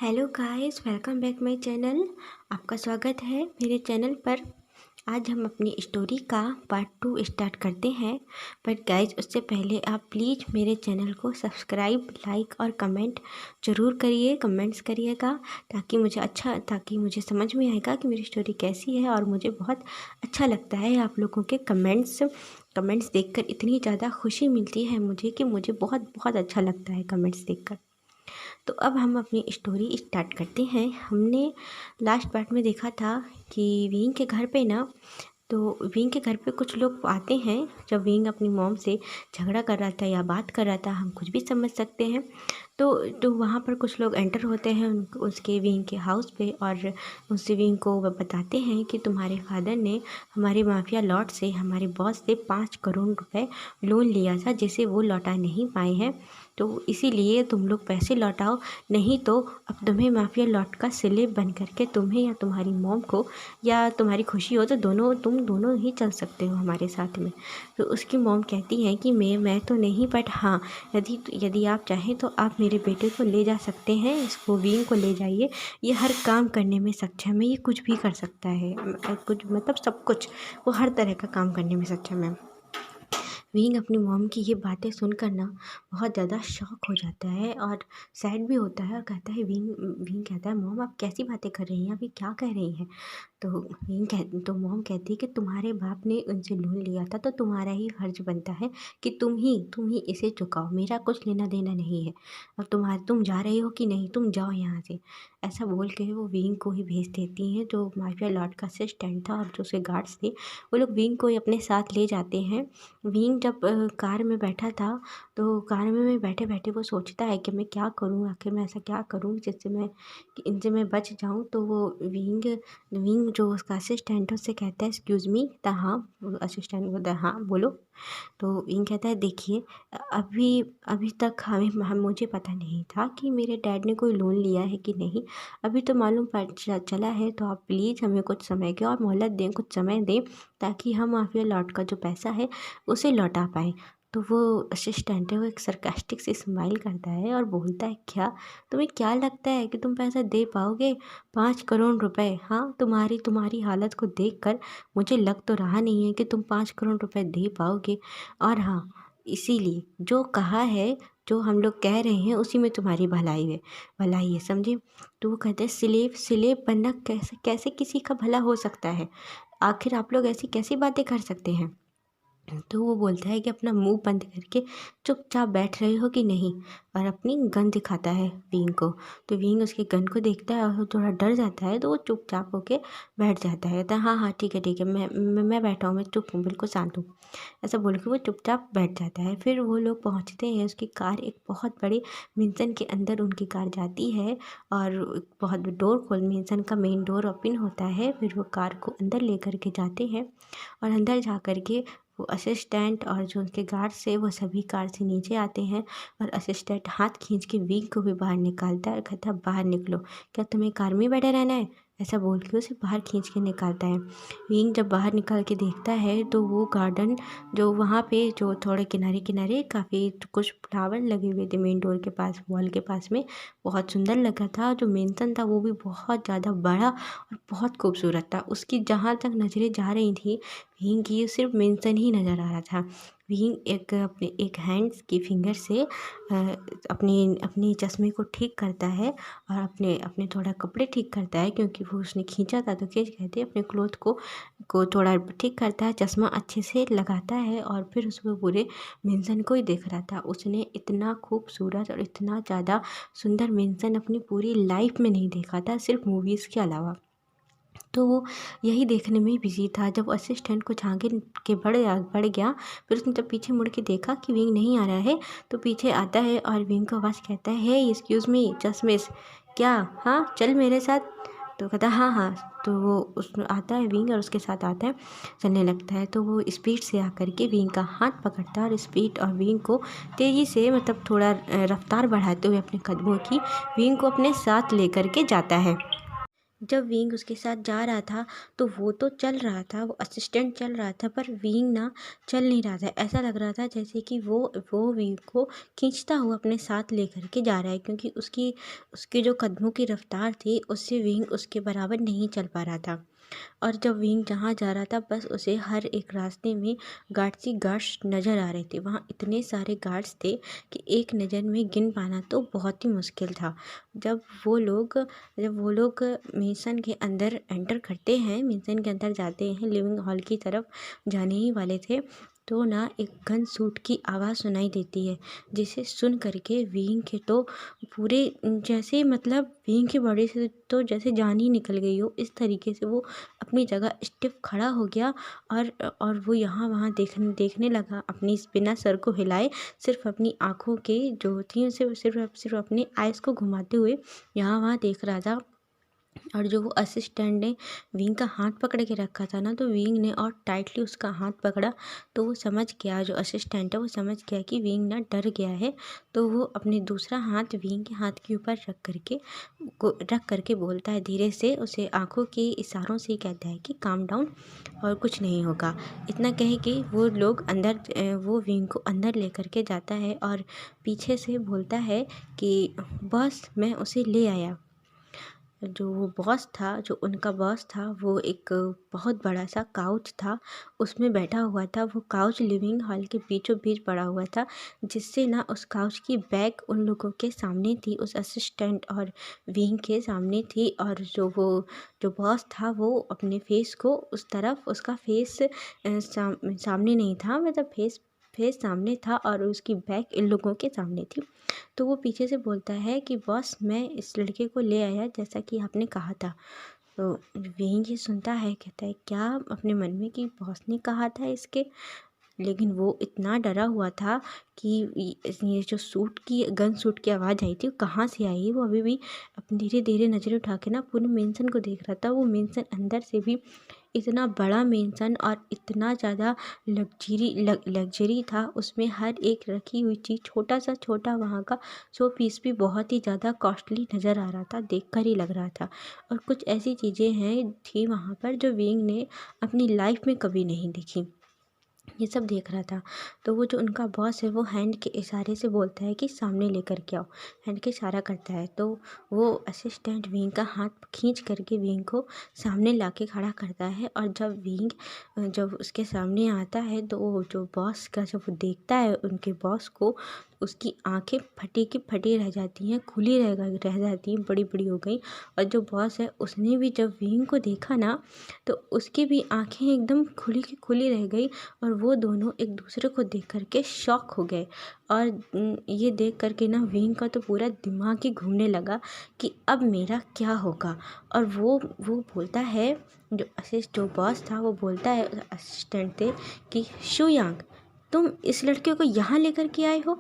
Hello guys, welcome back my channel. आपका स्वागत है मेरे चैनल पर। आज हम अपनी स्टोरी का पार्ट 2 स्टार्ट करते हैं। पर गाइस, उससे पहले आप प्लीज़ मेरे चैनल को सब्सक्राइब, लाइक और कमेंट ज़रूर करिए। कमेंट्स करिएगा ताकि मुझे समझ में आएगा कि मेरी स्टोरी कैसी है। और मुझे बहुत अच्छा लगता है आप लोगों के कमेंट्स देखकर। इतनी ज़्यादा खुशी मिलती है मुझे कि मुझे बहुत बहुत अच्छा लगता है कमेंट्स देखकर। तो अब हम अपनी स्टोरी स्टार्ट करते हैं। हमने लास्ट पार्ट में देखा था कि विंग के घर पे ना, तो विंग के घर पे कुछ लोग आते हैं। जब विंग अपनी मॉम से झगड़ा कर रहा था या बात कर रहा था, हम कुछ भी समझ सकते हैं। तो वहाँ पर कुछ लोग एंटर होते हैं उसके विंग के हाउस पे, और उससे विंग को वो बताते हैं कि तुम्हारे फादर ने हमारे माफिया लॉर्ड से, हमारे बॉस से 5 करोड़ रुपए लोन लिया था, जिसे वो लौटा नहीं पाए हैं। तो इसीलिए तुम लोग पैसे लौटाओ, नहीं तो अब तुम्हें माफिया लॉर्ड का स्लेव बन करके तुम्हें या तुम्हारी मॉम को, या तुम्हारी खुशी हो तो तुम दोनों ही चल सकते हो हमारे साथ में। तो उसकी मॉम कहती है कि मैं तो नहीं, बट हाँ, यदि आप चाहें तो आप मेरे बेटे को ले जा सकते हैं, इसको विंग को ले जाइए। ये हर काम करने में सक्षम है, ये कुछ भी कर सकता है, कुछ मतलब सब कुछ, वो हर तरह का काम करने में सक्षम है। विंग अपनी मॉम की ये बातें सुनकर ना बहुत ज़्यादा शॉक हो जाता है और सैड भी होता है, और कहता है विंग विंग कहता है, मॉम आप कैसी बातें कर रही हैं, अभी क्या कह रही हैं। तो मॉम कहती है कि तुम्हारे बाप ने उनसे लोन लिया था, तो तुम्हारा ही फर्ज बनता है कि तुम ही इसे चुकाओ, मेरा कुछ लेना देना नहीं है। और तुम जा रही हो कि नहीं, तुम जाओ यहाँ से। ऐसा बोल के वो विंग को ही भेज देती हैं। जो माफिया लॉर्ड का असिस्टेंट था और जो उसके गार्ड्स थे, वो लोग विंग को ही अपने साथ ले जाते हैं। विंग जब कार में बैठा था, तो कार में बैठे बैठे वो सोचता है कि मैं क्या करूँ, आखिर मैं ऐसा क्या करूँ जिससे मैं कि इनसे मैं बच जाऊँ। तो वो विंग विंग जो उसका असिस्टेंट है, उससे कहता है, एक्सक्यूज़ मी। द हाँ, असिस्टेंट बोलता है, हाँ बोलो। तो विंग कहता है, देखिए, अभी अभी तक मुझे पता नहीं था कि मेरे डैड ने कोई लोन लिया है कि नहीं। अभी तो मालूम चला है। तो आप प्लीज़ हमें कुछ समय की और मोहलत दें, कुछ समय दें, ताकि हम माफिया लॉट का जो पैसा है उसे लौटा पाएँ। तो वो असिस्टेंट है, वो एक सरकास्टिक सी स्माइल करता है और बोलता है, क्या तुम्हें क्या लगता है कि तुम पैसा दे पाओगे? 5 करोड़ रुपए? हाँ, तुम्हारी हालत को देखकर मुझे लग तो रहा नहीं है कि तुम 5 करोड़ रुपए दे पाओगे। और हाँ, इसीलिए जो कहा है, जो हम लोग कह रहे हैं, उसी में तुम्हारी भलाई है, समझे। तो वो कहते हैं, स्लेव बनना कैसे कैसे किसी का भला हो सकता है? आखिर आप लोग ऐसी कैसी बातें कर सकते हैं? तो वो बोलता है कि अपना मुंह बंद करके चुपचाप बैठ रहे हो कि नहीं, और अपनी गन दिखाता है विंग को। तो विंग उसके गन को देखता है और वो थोड़ा डर जाता है, तो वो चुपचाप होके बैठ जाता है। तो हाँ हाँ, ठीक है, मैं बैठा हूँ, मैं चुप हूँ, बिल्कुल शांत हूँ, ऐसा बोल के वो चुपचाप बैठ जाता है। फिर वो लोग पहुँचते हैं, उसकी कार एक बहुत बड़े मेंशन के अंदर उनकी कार जाती है, और बहुत डोर खोल मेंशन का मेन डोर ओपन होता है। फिर वो कार को अंदर लेकर के जाते हैं, और अंदर जा कर के वो असिस्टेंट और जो उनके गार्ड्स थे, वो सभी कार से नीचे आते हैं। और असिस्टेंट हाथ खींच के विंग को भी बाहर निकालता है और कहता है, बाहर निकलो, क्या तुम्हें कार में बैठे रहना है? ऐसा बोल के उसे बाहर खींच के निकालता है। विंग जब बाहर निकाल के देखता है, तो वो गार्डन, जो वहाँ पे जो थोड़े किनारे किनारे काफ़ी कुछ फ्लावर लगे हुए थे मेन डोर के पास, वॉल के पास में, बहुत सुंदर लगा था। जो मेंशन था वो भी बहुत ज़्यादा बड़ा और बहुत खूबसूरत था। उसकी जहाँ तक नज़रें जा रही थी, विंग की सिर्फ मेंशन ही नज़र आ रहा था। विंग अपने एक हैंड्स की फिंगर से अपनी अपनी चश्मे को ठीक करता है, और अपने अपने थोड़ा कपड़े ठीक करता है, क्योंकि वो उसने खींचा था। तो क्या कहते हैं, अपने क्लोथ को थोड़ा ठीक करता है, चश्मा अच्छे से लगाता है, और फिर उसमें पूरे मेंशन को ही देख रहा था। उसने इतना खूबसूरत और इतना ज़्यादा सुंदर मेंशन अपनी पूरी लाइफ में नहीं देखा था, सिर्फ मूवीज़ के अलावा। तो वो यही देखने में ही बिजी था। जब असिस्टेंट कुछ आगे के बढ़ गया, फिर उसने जब पीछे मुड़ के देखा कि विंग नहीं आ रहा है, तो पीछे आता है और विंग को आवाज़ कहता है, हे एक्सक्यूज़ मी चश्मिश, क्या, हाँ चल मेरे साथ। तो कहता है, हाँ हाँ। तो वो उस आता है विंग, और उसके साथ आता है, चलने लगता है। तो वो स्पीड से आकर के विंग का हाथ पकड़ता है, और स्पीड और विंग को तेज़ी से, मतलब थोड़ा रफ्तार बढ़ाते हुए अपने कदमों की, विंग को अपने साथ लेकर के जाता है। जब विंग उसके साथ जा रहा था तो वो तो चल रहा था, वो असिस्टेंट चल रहा था, पर विंग ना चल नहीं रहा था। ऐसा लग रहा था जैसे कि वो विंग को खींचता हुआ अपने साथ लेकर के जा रहा है, क्योंकि उसकी उसके जो कदमों की रफ्तार थी उससे विंग उसके बराबर नहीं चल पा रहा था। और जब विंग जहाँ जा रहा था बस उसे हर एक रास्ते में गार्ड्स ही गार्ड्स नज़र आ रहे थे। वहाँ इतने सारे गार्ड्स थे कि एक नज़र में गिन पाना तो बहुत ही मुश्किल था। जब वो लोग मेंशन के अंदर एंटर करते हैं, मेंशन के अंदर जाते हैं, लिविंग हॉल की तरफ जाने ही वाले थे, तो ना एक गन शूट की आवाज़ सुनाई देती है, जिसे सुन करके विंग के तो पूरे जैसे मतलब विंग के बॉडी से तो जैसे जान ही निकल गई हो, इस तरीके से वो अपनी जगह स्टिफ खड़ा हो गया। और वो यहाँ वहाँ देखने देखने लगा, अपनी बिना सर को हिलाए, सिर्फ अपनी आँखों के जो थी उसे सिर्फ अपने आइज़ को घुमाते हुए यहाँ वहाँ देख रहा था। और जो वो असिस्टेंट ने विंग का हाथ पकड़ के रखा था ना, तो विंग ने और टाइटली उसका हाथ पकड़ा, तो वो समझ गया, जो असिस्टेंट है वो समझ गया कि विंग ना डर गया है। तो वो अपने दूसरा हाथ विंग के हाथ के ऊपर रख करके बोलता है धीरे से, उसे आंखों के इशारों से कहता है कि काम डाउन और कुछ नहीं होगा। इतना कहे कि वो लोग वो विंग को अंदर लेकर के जाता है और पीछे से बोलता है कि बॉस मैं उसे ले आया। जो वो बॉस था, जो उनका बॉस था, वो एक बहुत बड़ा सा काउच था, उसमें बैठा हुआ था। वो काउच लिविंग हॉल के बीचों बीच पड़ा हुआ था, जिससे ना उस काउच की बैक उन लोगों के सामने थी, उस असिस्टेंट और विंग के सामने थी। और जो बॉस था वो अपने फेस को उस तरफ, उसका फेस सामने नहीं था, मतलब फेस फेस सामने था और उसकी बैक इन लोगों के सामने थी। तो वो पीछे से बोलता है कि बॉस मैं इस लड़के को ले आया जैसा कि आपने कहा था। तो विंग ये सुनता है, कहता है क्या, अपने मन में कि बॉस ने कहा था इसके। लेकिन वो इतना डरा हुआ था कि ये जो गन शूट की आवाज़ आई थी वो कहाँ से आई। वो अभी भी अपनी धीरे धीरे नज़रें उठा के ना पूरे मेंशन को देख रहा था। वो मेंशन अंदर से भी इतना बड़ा मेंशन और इतना ज़्यादा लग्जरी था, उसमें हर एक रखी हुई चीज़, छोटा सा छोटा वहाँ का शो पीस भी बहुत ही ज़्यादा कॉस्टली नज़र आ रहा था, देखकर ही लग रहा था। और कुछ ऐसी चीज़ें हैं थी वहाँ पर जो विंग ने अपनी लाइफ में कभी नहीं देखी। ये सब देख रहा था। तो वो जो उनका बॉस है वो हैंड के इशारे से बोलता है कि सामने लेकर के आओ, हैंड के इशारा करता है। तो वो असिस्टेंट विंग का हाथ खींच करके विंग को सामने लाके खड़ा करता है। और जब उसके सामने आता है तो वो जो बॉस का, जब वो देखता है उनके बॉस को, उसकी आंखें फटी की फटी रह जाती हैं, खुली रह जाती हैं, बड़ी बड़ी हो गई। और जो बॉस है उसने भी जब विंग को देखा ना, तो उसकी भी आंखें एकदम खुली की खुली रह गई। और वो दोनों एक दूसरे को देख कर के शॉक हो गए। और ये देख कर के ना विंग का तो पूरा दिमाग ही घूमने लगा कि अब मेरा क्या होगा। और वो बोलता है, जो बॉस था वो बोलता है असिस्टेंट से कि शुयांग तुम इस लड़के को यहाँ लेकर के आए हो।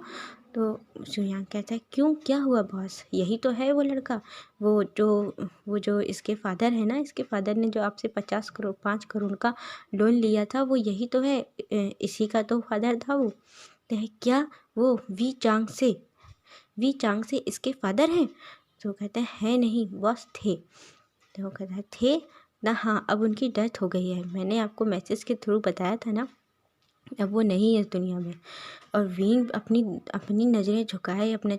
तो शुयांग कहता है क्यों, क्या हुआ बॉस, यही तो है वो लड़का, वो जो इसके फादर है ना, इसके फादर ने जो आपसे 5 करोड़ का लोन लिया था, वो यही तो है, इसी का तो फादर था वो। तो है क्या, वो वी चांग से इसके फादर हैं। तो कहते हैं नहीं बॉस थे। तो वो कहता है थे ना, हाँ अब उनकी डेथ हो गई है, मैंने आपको मैसेज के थ्रू बताया था ना, अब वो नहीं है इस दुनिया में। और विंग अपनी अपनी नज़रें झुकाए अपने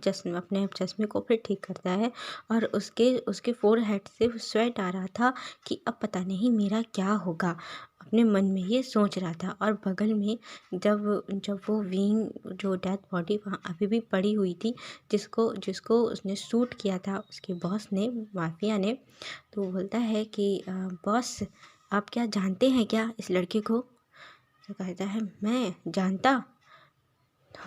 चश्मे को फिर ठीक करता है। और उसके फोरहेड से स्वेट आ रहा था कि अब पता नहीं मेरा क्या होगा, अपने मन में ये सोच रहा था। और बगल में जब वो विंग जो डेथ बॉडी वहाँ अभी भी पड़ी हुई थी, जिसको उसने शूट किया था उसके बॉस ने, माफिया ने, तो वो बोलता है कि बॉस आप क्या जानते हैं क्या इस लड़के को। तो कहता है मैं जानता।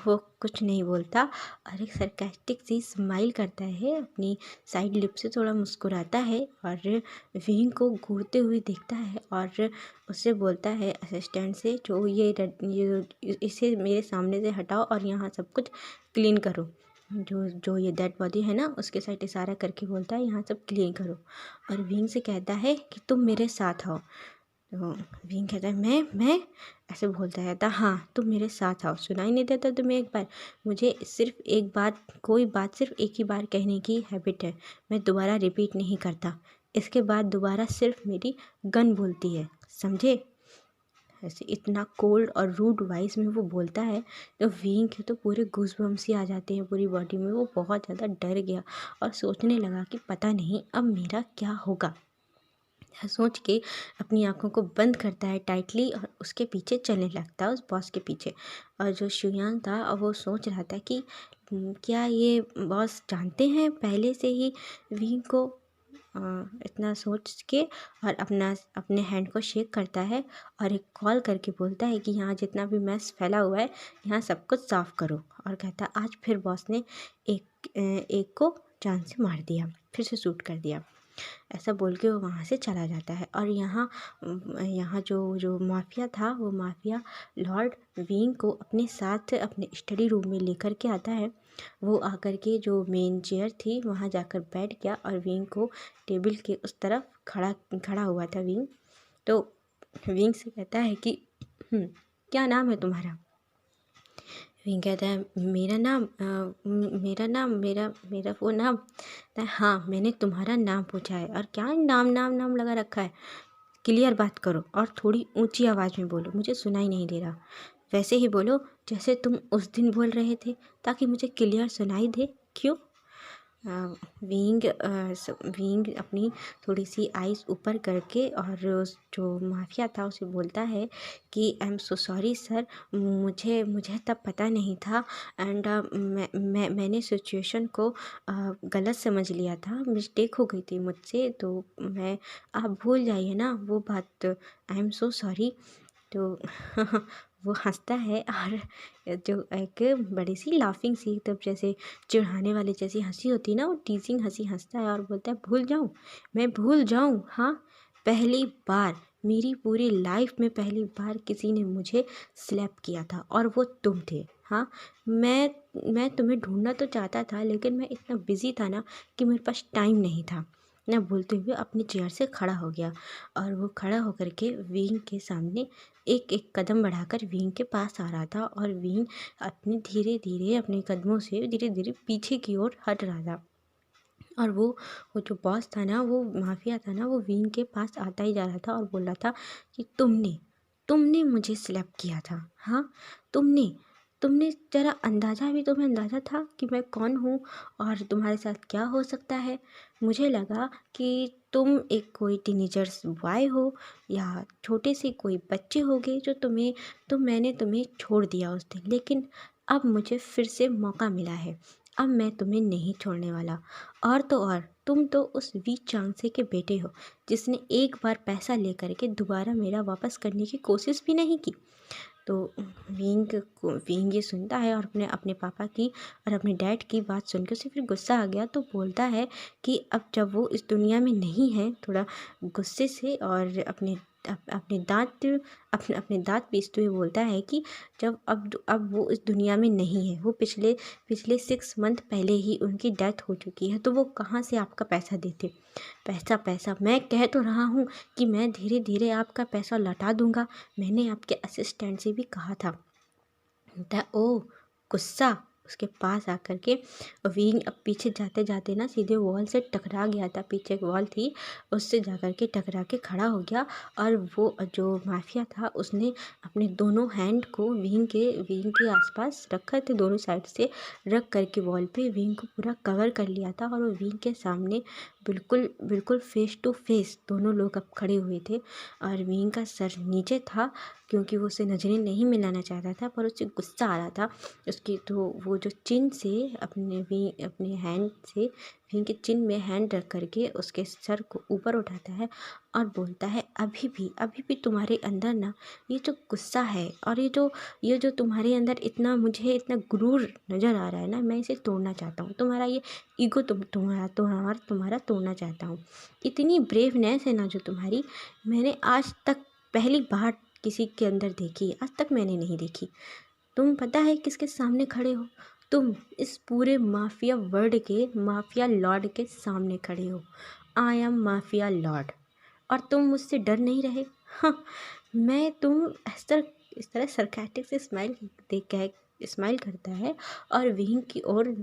वो कुछ नहीं बोलता और एक सरकास्टिक सी स्माइल करता है, अपनी साइड लिप से थोड़ा मुस्कुराता है और विंग को घूरते हुए देखता है और उससे बोलता है असिस्टेंट से, जो ये इसे मेरे सामने से हटाओ और यहाँ सब कुछ क्लीन करो। जो ये डेड बॉडी है ना, उसके साइड इशारा करके बोलता है यहाँ सब क्लीन करो। और विंग से कहता है कि तुम मेरे साथ आओ। तो विंग कहता है मैं ऐसे बोलता है, था हाँ तुम मेरे साथ आओ। सुनाई नहीं देता तुम्हें एक बार, मुझे सिर्फ एक बात, कोई बात सिर्फ एक ही बार कहने की हैबिट है, मैं दोबारा रिपीट नहीं करता। इसके बाद दोबारा सिर्फ मेरी गन बोलती है, समझे। ऐसे इतना कोल्ड और रूड वॉइस में वो बोलता है। तो विंग के तो पूरे गूज़बम्स ही आ जाते हैं पूरी बॉडी में। वो बहुत ज़्यादा डर गया और सोचने लगा कि पता नहीं अब मेरा क्या होगा। यह सोच के अपनी आंखों को बंद करता है टाइटली और उसके पीछे चलने लगता है, उस बॉस के पीछे। और जो शुयांग था अब वो सोच रहा था कि क्या ये बॉस जानते हैं पहले से ही विंग को। अ, इतना सोच के और अपने हैंड को शेक करता है और एक कॉल करके बोलता है कि यहाँ जितना भी मैस फैला हुआ है यहाँ सब कुछ साफ़ करो। और कहता आज फिर बॉस ने एक को जान से मार दिया, फिर से शूट कर दिया। ऐसा बोल के वो वहाँ से चला जाता है। और यहाँ यहाँ जो जो माफिया था वो माफिया लॉर्ड विंग को अपने साथ अपने स्टडी रूम में लेकर के आता है। वो आकर के जो मेन चेयर थी वहाँ जाकर बैठ गया और विंग को टेबल के उस तरफ खड़ा खड़ा हुआ था विंग। तो विंग से कहता है कि क्या नाम है तुम्हारा। विंग कहता है मेरा नाम मेरा वो नाम। कहता है हाँ मैंने तुम्हारा नाम पूछा है और क्या नाम नाम नाम लगा रखा है। क्लियर बात करो और थोड़ी ऊंची आवाज़ में बोलो, मुझे सुनाई नहीं दे रहा। वैसे ही बोलो जैसे तुम उस दिन बोल रहे थे ताकि मुझे क्लियर सुनाई दे। क्यों। विंग अपनी थोड़ी सी आइज़ ऊपर करके और उस जो माफिया था उसे बोलता है कि I am so sorry sir, मुझे तब पता नहीं था एंड मैंने सिचुएशन को गलत समझ लिया था, मिस्टेक हो गई थी मुझसे। तो मैं आप भूल जाइए ना वो बात, आई एम सो सॉरी। तो वो हंसता है और जो एक बड़ी सी लाफिंग सी तब जैसे चिढ़ाने वाली जैसी हंसी होती है ना, वो टीजिंग हंसी हंसता है और बोलता है भूल जाऊँ, मैं भूल जाऊँ। हाँ पहली बार मेरी पूरी लाइफ में पहली बार किसी ने मुझे स्लैप किया था और वो तुम थे। हाँ मैं तुम्हें ढूंढना तो चाहता था लेकिन मैं इतना बिजी था ना कि मेरे पास टाइम नहीं था। ना बोलते हुए अपनी चेयर से खड़ा हो गया और वो खड़ा होकर के विंग के सामने एक एक कदम बढ़ाकर विंग के पास आ रहा था और विंग अपने धीरे धीरे अपने कदमों से धीरे धीरे पीछे की ओर हट रहा था। और वो जो बॉस था ना, वो माफिया था ना, वो विंग के पास आता ही जा रहा था और बोल रहा था कि तुमने मुझे स्लैप किया था। हाँ तुमने तुमने ज़रा अंदाज़ा भी तुम्हें अंदाज़ा था कि मैं कौन हूँ और तुम्हारे साथ क्या हो सकता है। मुझे लगा कि तुम एक कोई टीनेजर्स बॉय हो या छोटे से कोई बच्चे होगे जो मैंने तुम्हें छोड़ दिया उस दिन, लेकिन अब मुझे फिर से मौका मिला है। अब मैं तुम्हें नहीं छोड़ने वाला। और तो और तुम तो उस वी चांगसे के बेटे हो जिसने एक बार पैसा लेकर के दोबारा मेरा वापस करने की कोशिश भी नहीं की। तो विंग ये सुनता है और अपने अपने पापा की और अपने डैड की बात सुन के उसे फिर गुस्सा आ गया। तो बोलता है कि अब जब वो इस दुनिया में नहीं है, थोड़ा गुस्से से और अपने दांत पीसते हुए बोलता है कि जब अब वो इस दुनिया में नहीं है, वो पिछले 6 मंथ पहले ही उनकी डेथ हो चुकी है, तो वो कहाँ से आपका पैसा देते। पैसा मैं कह तो रहा हूँ कि मैं धीरे धीरे आपका पैसा लौटा दूंगा। मैंने आपके असिस्टेंट से भी कहा था। ओ गुस्सा उसके पास आकर के विंग अब पीछे जाते जाते ना सीधे वॉल से टकरा गया था। पीछे एक वॉल थी, उससे जाकर के टकरा के खड़ा हो गया और वो जो माफिया था उसने अपने दोनों हैंड को विंग के आसपास रखा थे, दोनों साइड से रख करके वॉल पे विंग को पूरा कवर कर लिया था। और वो विंग के सामने बिल्कुल फेस टू फेस दोनों लोग अब खड़े हुए थे। और विंग का सर नीचे था क्योंकि वो उसे नज़रें नहीं मिलाना चाहता था, पर उसे गुस्सा आ रहा था उसकी। तो वो जो चिन से अपने हैंड से विंग के चिन में हैंड रख करके उसके सर को ऊपर उठाता है और बोलता है अभी भी तुम्हारे अंदर ना ये जो गुस्सा है और ये जो तुम्हारे अंदर मुझे इतना गुरूर नज़र आ रहा है ना, मैं इसे तोड़ना चाहता हूँ। तुम्हारा ये ईगो तुम्हारा तोड़ना चाहता हूँ। इतनी ब्रेवनेस है ना जो तुम्हारी, मैंने आज तक पहली बार किसी के अंदर देखी है, आज तक मैंने नहीं देखी। तुम पता है किसके सामने खड़े हो? तुम इस पूरे माफिया वर्ल्ड के माफिया लॉर्ड के सामने खड़े हो। आई एम माफिया लॉर्ड और तुम मुझसे डर नहीं रहे। हाँ मैं तुम इस तरह सरकास्टिक से स्माइल करता है और विंग की ओर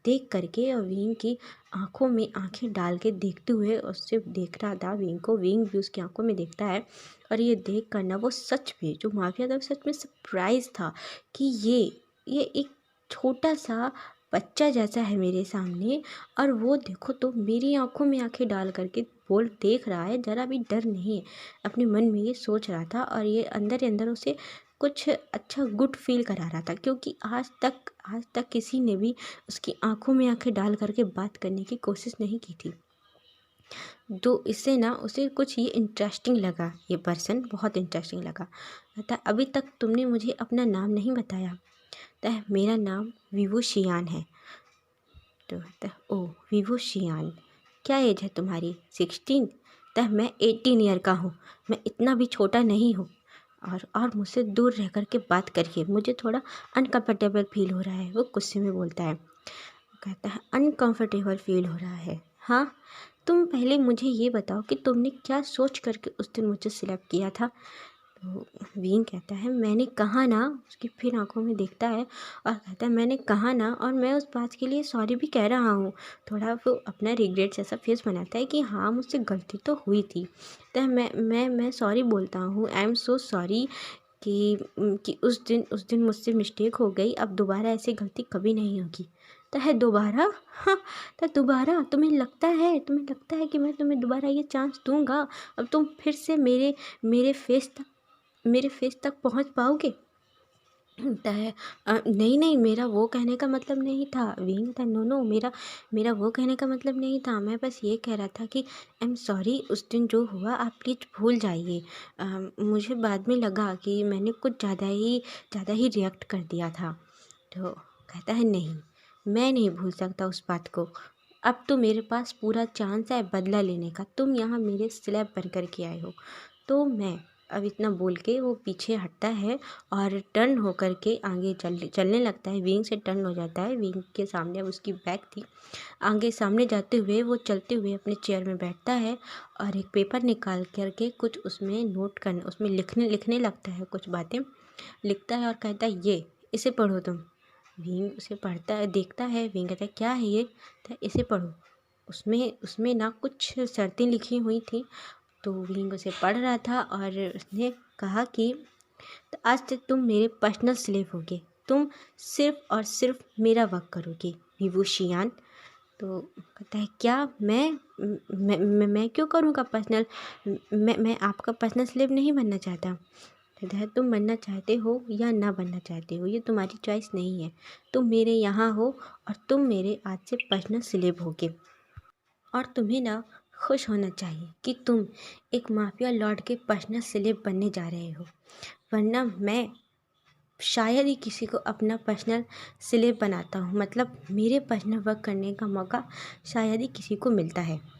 देख करके और विंग की आंखों में आंखें डाल के देखते हुए उससे देख रहा था विंग को। विंग भी उसकी आंखों में देखता है और ये देख कर ना वो सच में जो माफिया था सच में सरप्राइज था कि ये एक छोटा सा बच्चा जैसा है मेरे सामने, और वो देखो तो मेरी आंखों में आंखें डाल करके बोल देख रहा है, ज़रा भी डर नहीं है। अपने मन में ये सोच रहा था और ये अंदर ही अंदर उसे कुछ अच्छा गुड फील करा रहा था, क्योंकि आज तक किसी ने भी उसकी आंखों में आंखें डाल करके बात करने की कोशिश नहीं की थी। तो इससे ना उसे कुछ ये इंटरेस्टिंग लगा, ये पर्सन बहुत इंटरेस्टिंग लगा। कहता अभी तक तुमने मुझे अपना नाम नहीं बताया। कहता मेरा नाम विवो शियान है। तो कहता ओ विवो शियान, क्या एज है तुम्हारी? 16। कहता मैं 18 ईयर का हूँ, मैं इतना भी छोटा नहीं हूँ। और मुझसे दूर रह कर के बात करिए, मुझे थोड़ा अनकंफर्टेबल फील हो रहा है, वो गुस्से में बोलता है। कहता है अनकंफर्टेबल फील हो रहा है? हाँ, तुम पहले मुझे ये बताओ कि तुमने क्या सोच करके उस दिन मुझे सिलेक्ट किया था। तो विंग कहता है मैंने कहा ना, उसकी फिर आंखों में देखता है और कहता है मैंने कहा ना, और मैं उस बात के लिए सॉरी भी कह रहा हूँ। थोड़ा वो अपना रिग्रेट जैसा फेस बनाता है कि हाँ मुझसे गलती तो हुई थी। तो मैं सॉरी बोलता हूँ, आई एम सो सॉरी कि उस दिन मुझसे मिस्टेक हो गई, अब दोबारा ऐसी गलती कभी नहीं होगी। तो है दोबारा? हाँ, तो दोबारा तुम्हें लगता है कि मैं तुम्हें दोबारा ये चांस दूंगा? अब तुम फिर से मेरे फेस तक पहुंच पाओगे? होता है नहीं नहीं, मेरा वो कहने का मतलब नहीं था। विंग था नो नो, मेरा वो कहने का मतलब नहीं था। मैं बस ये कह रहा था कि आई एम सॉरी, उस दिन जो हुआ आप प्लीज़ भूल जाइए। मुझे बाद में लगा कि मैंने कुछ ज़्यादा ही रिएक्ट कर दिया था। तो कहता है नहीं, मैं नहीं भूल सकता उस बात को। अब तो मेरे पास पूरा चांस है बदला लेने का, तुम यहाँ मेरे स्लैब बन कर के आए हो। तो मैं अब इतना बोल के वो पीछे हटता है और टर्न होकर के आगे चलने लगता है। विंग से टर्न हो जाता है, विंग के सामने अब उसकी बैग थी। आगे सामने जाते हुए वो चलते हुए अपने चेयर में बैठता है और एक पेपर निकाल करके कुछ उसमें नोट करने उसमें लिखने लगता है, कुछ बातें लिखता है और कहता है ये इसे पढ़ो तुम। विंग उसे पढ़ता है, देखता है। विंग कहता है क्या है ये? तो इसे पढ़ो। उसमें ना कुछ शर्तें लिखी हुई थी। तो विंग उसे पढ़ रहा था और उसने कहा कि तो आज से तुम मेरे पर्सनल स्लेव होगे, तुम सिर्फ और सिर्फ मेरा वर्क करोगे विवो शियान। तो कहता है क्या मैं क्यों करूँगा पर्सनल? मैं आपका पर्सनल स्लेव नहीं बनना चाहता। कहता है तुम बनना चाहते हो या ना बनना चाहते हो, ये तुम्हारी चॉइस नहीं है। तुम मेरे यहाँ हो और तुम मेरे आज से पर्सनल स्लेव होगे। और तुम्हें ना खुश होना चाहिए कि तुम एक माफिया लॉर्ड के पर्सनल स्लेव बनने जा रहे हो, वरना मैं शायद ही किसी को अपना पर्सनल स्लेव बनाता हूँ। मतलब मेरे पर्सनल वर्क करने का मौका शायद ही किसी को मिलता है।